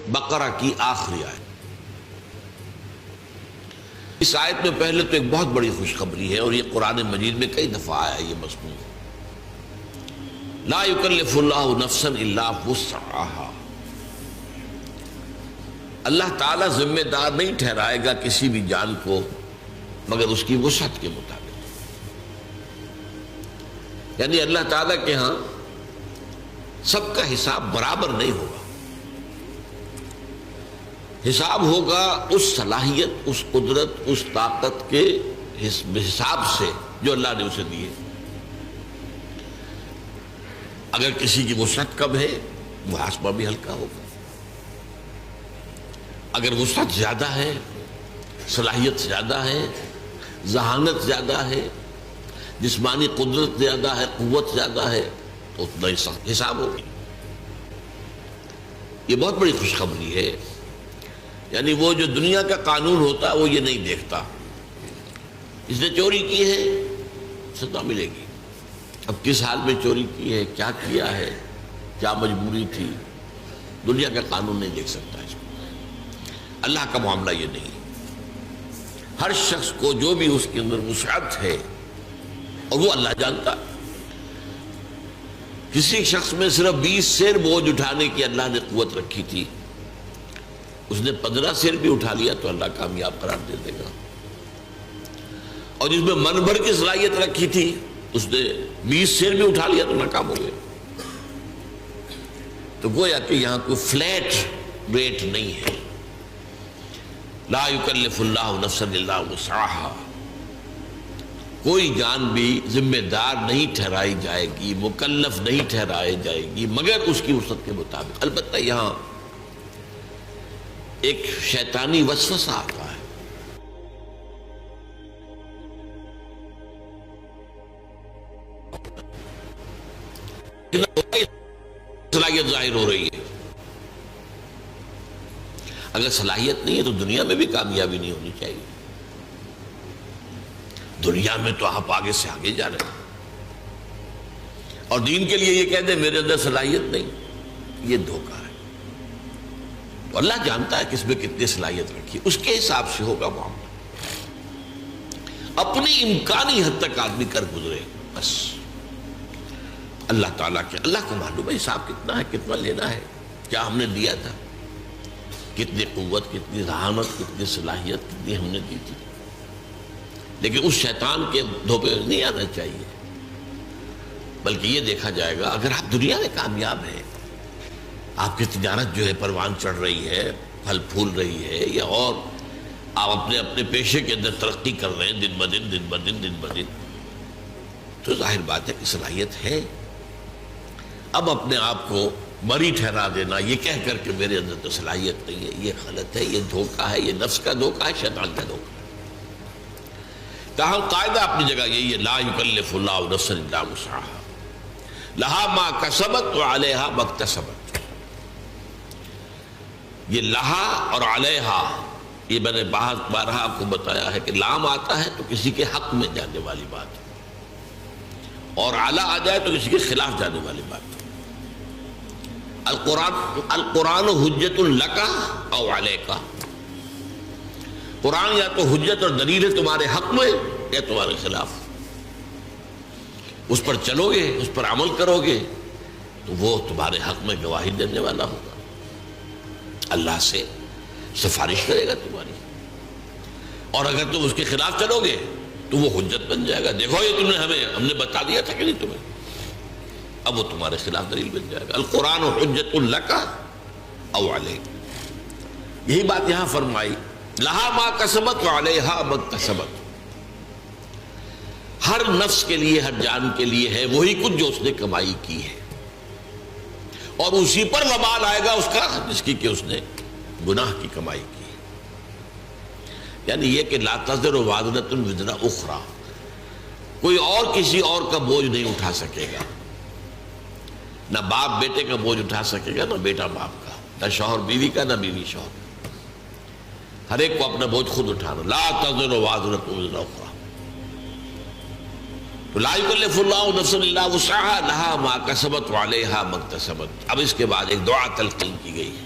بقرہ کی آخری آیت۔ اس آیت میں پہلے تو ایک بہت بڑی خوشخبری ہے، اور یہ قرآن مجید میں کئی دفعہ آیا یہ مضمون، لا یکلف اللہ نفسا الا وسعہا۔ اللہ تعالیٰ ذمہ دار نہیں ٹھہرائے گا کسی بھی جان کو مگر اس کی وسعت کے مطابق۔ یعنی اللہ تعالیٰ کے ہاں سب کا حساب برابر نہیں ہوگا، حساب ہوگا اس صلاحیت، اس قدرت، اس طاقت کے حساب سے جو اللہ نے اسے دی ہے۔ اگر کسی کی وسعت کم ہے محاسبہ بھی ہلکا ہوگا، اگر وسعت زیادہ ہے، صلاحیت زیادہ ہے، ذہانت زیادہ ہے، جسمانی قدرت زیادہ ہے، قوت زیادہ ہے، تو اتنا ہی سخت حساب ہوگی۔ یہ بہت بڑی خوشخبری ہے۔ یعنی وہ جو دنیا کا قانون ہوتا ہے وہ یہ نہیں دیکھتا، اس نے چوری کی ہے سزا ملے گی، اب کس حال میں چوری کی ہے، کیا کیا ہے، کیا مجبوری تھی، دنیا کا قانون نہیں دیکھ سکتا اس کو۔ اللہ کا معاملہ یہ نہیں، ہر شخص کو جو بھی اس کے اندر وسعت ہے اور وہ اللہ جانتا۔ کسی شخص میں صرف 20 سیر بوجھ اٹھانے کی اللہ نے قوت رکھی تھی، اس نے 15 سیر بھی اٹھا لیا تو اللہ کامیاب قرار دے دے گا، اور جس میں من بھر کی صلاحیت رکھی تھی اس نے 20 سیر بھی اٹھا لیا تو ناکام ہو گیا۔ تو گویا کہ یہاں کوئی فلیٹ ریٹ نہیں ہے، لا یکلف اللہ نفسا الا وسعہا، کوئی جان بھی ذمہ دار نہیں ٹھہرائی جائے گی، مکلف نہیں ٹھہرائی جائے گی مگر اس کی وسعت کے مطابق۔ البتہ یہاں ایک شیطانی وسوسہ آتا ہے، صلاحیت ظاہر ہو رہی ہے، اگر صلاحیت نہیں ہے تو دنیا میں بھی کامیابی نہیں ہونی چاہیے۔ دنیا میں تو آپ آگے سے آگے جا رہے ہیں، اور دین کے لیے یہ کہہ دیں میرے اندر صلاحیت نہیں، یہ دھوکہ ہے۔ تو اللہ جانتا ہے کس میں کتنی صلاحیت رکھی، اس کے حساب سے ہوگا معاملہ۔ اپنی امکانی حد تک آدمی کر گزرے بس، اللہ تعالیٰ کے اللہ کو معلوم ہے حساب کتنا ہے، کتنا لینا ہے، کیا ہم نے دیا تھا، کتنی قوت، کتنی ذہانت، کتنی صلاحیت کتنی ہم نے دی تھی۔ لیکن اس شیطان کے دھوکے نہیں آنا چاہیے، بلکہ یہ دیکھا جائے گا اگر آپ دنیا میں کامیاب ہیں، آپ کی تجارت جو ہے پروان چڑھ رہی ہے، پھل پھول رہی ہے، یا اور آپ اپنے پیشے کے اندر ترقی کر رہے ہیں دن بدن، تو ظاہر بات ہے کہ صلاحیت ہے۔ اب اپنے آپ کو مری ٹھہرا دینا یہ کہہ کر کہ میرے اندر تو صلاحیت نہیں ہے، یہ غلط ہے، یہ دھوکہ ہے، یہ نفس کا دھوکہ ہے، شیطان کا دھوکہ ہے۔ تاہم قاعدہ اپنی جگہ یہی ہے، لا یکلف اللہ نفسا الا وسعہا، لہا ما کسبت وعلیہا ما اکتسبت۔ یہ لہا اور علیہا، یہ میں نے بارہا آپ کو بتایا ہے کہ لام آتا ہے تو کسی کے حق میں جانے والی بات ہے، اور علی آ جائے تو کسی کے خلاف جانے والی بات ہے۔ القرآن حجت لک او علیک، قرآن یا تو حجت اور دلیل ہے تمہارے حق میں یا تمہارے خلاف، اس پر چلو گے، اس پر عمل کرو گے تو وہ تمہارے حق میں گواہی دینے والا ہوگا، اللہ سے سفارش کرے گا تمہاری، اور اگر تم اس کے خلاف چلو گے تو وہ حجت بن جائے گا، دیکھو یہ ہم نے بتا دیا تھا کہ نہیں تمہیں، اب وہ تمہارے خلاف دلیل بن جائے گا۔ القرآن حجت لک او علیک، یہی بات یہاں فرمائی، لہا ما کسبت وعلیہا ما اکتسبت، ہر نفس کے لیے، ہر جان کے لیے ہے وہی کچھ جو اس نے کمائی کی ہے، اور اسی پر وبال آئے گا اس کا جس کی کہ اس نے گناہ کی کمائی کی۔ یعنی یہ کہ لا تزر وازرۃ وزر اخری، کوئی اور کسی اور کا بوجھ نہیں اٹھا سکے گا، نہ باپ بیٹے کا بوجھ اٹھا سکے گا، نہ بیٹا باپ کا، نہ شوہر بیوی کا، نہ بیوی شوہر کا، ہر ایک کو اپنا بوجھ خود اٹھانا، لا تزر وازرۃ وزر اخری۔ تو لا یکلف اللہ نفسا الا وسعہا لہا ما کسبت وعلیہا ما اکتسبت۔ اب اس کے بعد ایک دعا تلقین کی گئی ہے،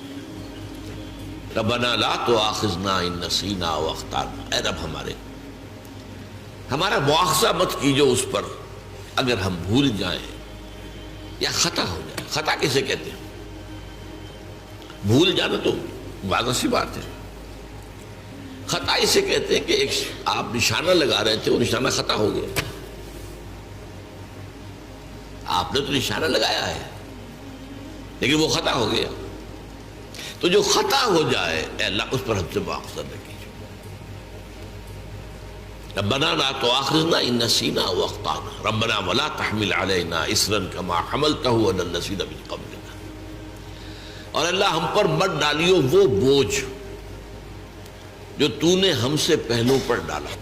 ربنا لا تؤاخذنا ان نسینا او اخطانا، اے رب ہمارا مواخذہ مت کیجو اس پر اگر ہم بھول جائیں یا خطا ہو جائے۔ خطا کسے کہتے ہیں؟ بھول جانا تو واضح سی بات ہے، خطا اسے کہتے ہیں کہ ایک آپ نشانہ لگا رہے تھے، وہ نشانہ خطا ہو گیا، آپ نے تو نشانہ لگایا ہے لیکن وہ خطا ہو گیا۔ تو جو خطا ہو جائے اے اللہ اس پر ہم سے مواخذہ نہ کیجیے۔ ربنا لا تؤاخذنا ان نسینا او اخطانا ربنا ولا تحمل علینا اصرا کما حملته على الذین من قبلنا، اور اللہ ہم پر مت ڈالیو وہ بوجھ جو تو نے ہم سے پہلوں پر ڈالا۔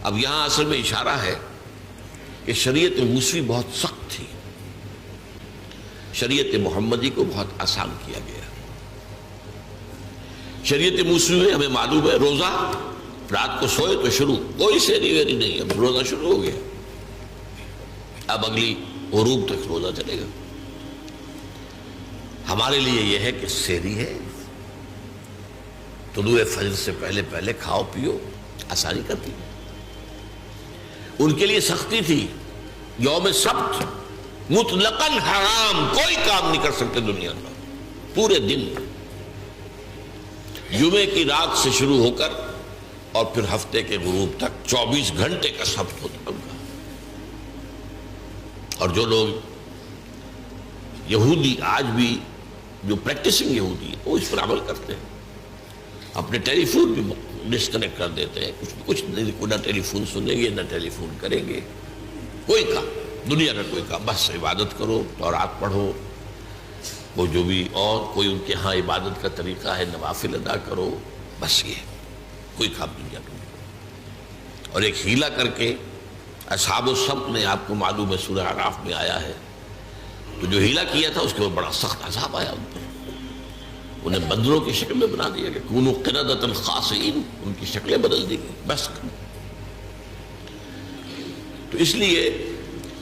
اب یہاں اصل میں اشارہ ہے کہ شریعت موسوی بہت سخت تھی، شریعت محمدی کو بہت آسان کیا گیا۔ شریعت موسوی میں ہمیں معلوم ہے روزہ رات کو سوئے تو شروع، کوئی سیری ویری نہیں، اب روزہ شروع ہو گیا، اب اگلی غروب تک روزہ چلے گا۔ ہمارے لیے یہ ہے کہ سیری ہے، طلوع فجر سے پہلے پہلے کھاؤ پیو، آسانی کرتی۔ ان کے لیے سختی تھی، یوم سبت مطلقاً حرام، کوئی کام نہیں کر سکتے دنیا کا پورے دن، جمعے کی رات سے شروع ہو کر اور پھر ہفتے کے غروب تک 24 گھنٹے کا سبت ہوتا ان کا۔ اور جو لوگ یہودی آج بھی جو پریکٹسنگ یہودی ہے وہ اس پر عمل کرتے ہیں، اپنے ٹیلی فون بھی ڈسکنیکٹ کر دیتے ہیں، کچھ نہ ٹیلی فون سنیں گے نہ ٹیلی فون کریں گے، کوئی کام دنیا کا کوئی کام، بس عبادت کرو، تورات پڑھو، وہ جو بھی اور کوئی ان کے ہاں عبادت کا طریقہ ہے نوافل ادا کرو، بس یہ کوئی کام دنیا کا نہیں۔ اور ایک ہیلا کر کے اصحاب السبت نے، آپ کو معلوم ہے سورہ اعراف میں آیا ہے، تو جو ہیلا کیا تھا اس کے اوپر بڑا سخت عذاب آیا ان پر، انہیں بندروں کی شکل میں بنا دیا کہ کونوا قردۃ خاسئین، ان کی شکلیں بدل دی گئی، بس۔ تو اس لیے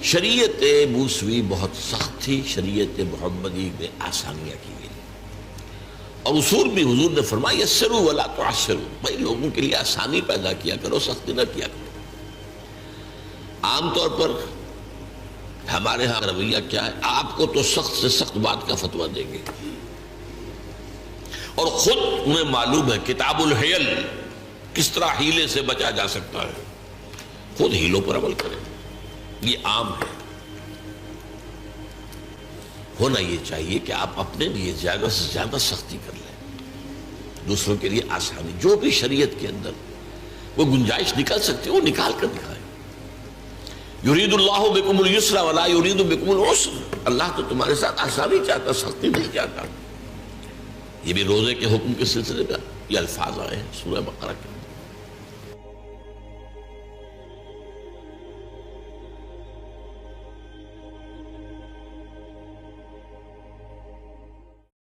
شریعت موسوی بہت سخت تھی، شریعت محمدی میں آسانیاں کی گئی، اور اصول بھی حضور نے فرمایا یسروا ولا تعسروا، بھائی لوگوں کے لیے آسانی پیدا کیا کرو، سختی نہ کیا کرو۔ عام طور پر ہمارے ہاں رویہ کیا ہے، آپ کو تو سخت سے سخت بات کا فتویٰ دیں گے، اور خود انہیں معلوم ہے کتاب الحیل کس طرح ہیلے سے بچا جا سکتا ہے، خود ہیلوں پر عمل کریں، یہ عام ہے۔ ہونا یہ چاہیے کہ آپ اپنے لیے زیادہ سے زیادہ سختی کر لیں، دوسروں کے لیے آسانی، جو بھی شریعت کے اندر وہ گنجائش نکل سکتی ہے وہ نکال کر دکھائیں۔ یرید اللہ بکم الیسر ولا یرید بکم العسر، اللہ تو تمہارے ساتھ آسانی چاہتا، سختی نہیں چاہتا۔ یہ بھی روزے کے حکم کے سلسلے میں یہ الفاظ آئے ہیں سورہ بقرہ کے۔